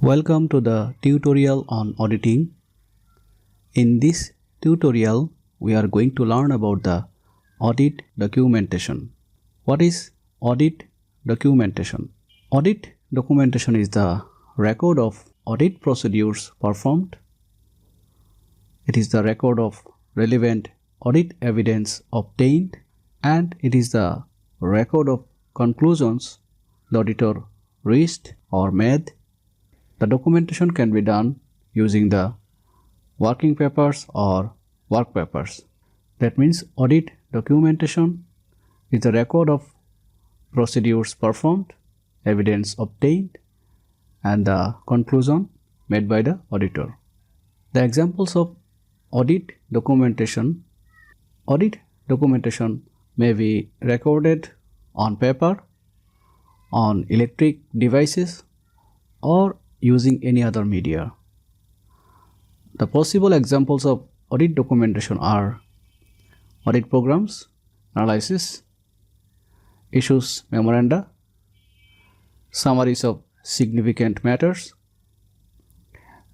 Welcome to the tutorial on auditing. In this tutorial, we are going to learn about the audit documentation. What is audit documentation? Audit documentation is the record of audit procedures performed. It is the record of relevant audit evidence obtained, and it is the record of conclusions the auditor reached or made. The documentation can be done using the working papers or work papers. That means audit documentation is the record of procedures performed, evidence obtained, and the conclusion made by the auditor. The examples of audit documentation may be recorded on paper, on electric devices, or using any other media. The possible examples of audit documentation are audit programs, analysis, issues memoranda, summaries of significant matters,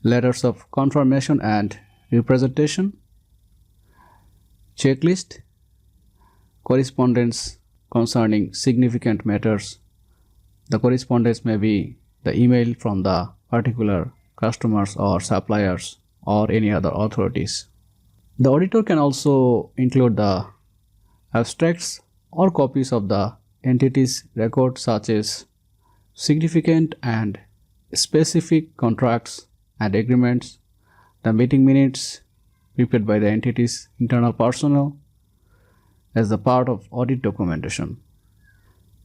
letters of confirmation and representation, checklist, correspondence concerning significant matters. The correspondence may be the email from the particular customers or suppliers or any other authorities. The auditor can also include the abstracts or copies of the entity's records, such as significant and specific contracts and agreements, the meeting minutes prepared by the entity's internal personnel, as the part of audit documentation.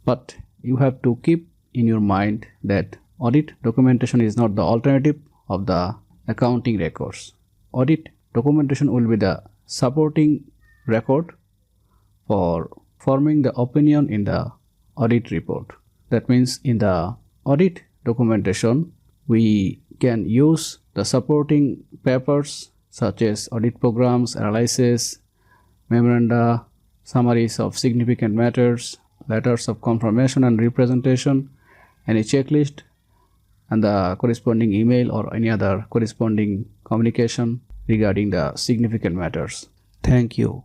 But you have to keep in your mind that audit documentation is not the alternative of the accounting records. Audit documentation will be the supporting record for forming the opinion in the audit report. That means in the audit documentation, we can use the supporting papers such as audit programs, analysis, memoranda, summaries of significant matters, letters of confirmation and representation, any checklist, and the corresponding email or any other corresponding communication regarding the significant matters. Thank you.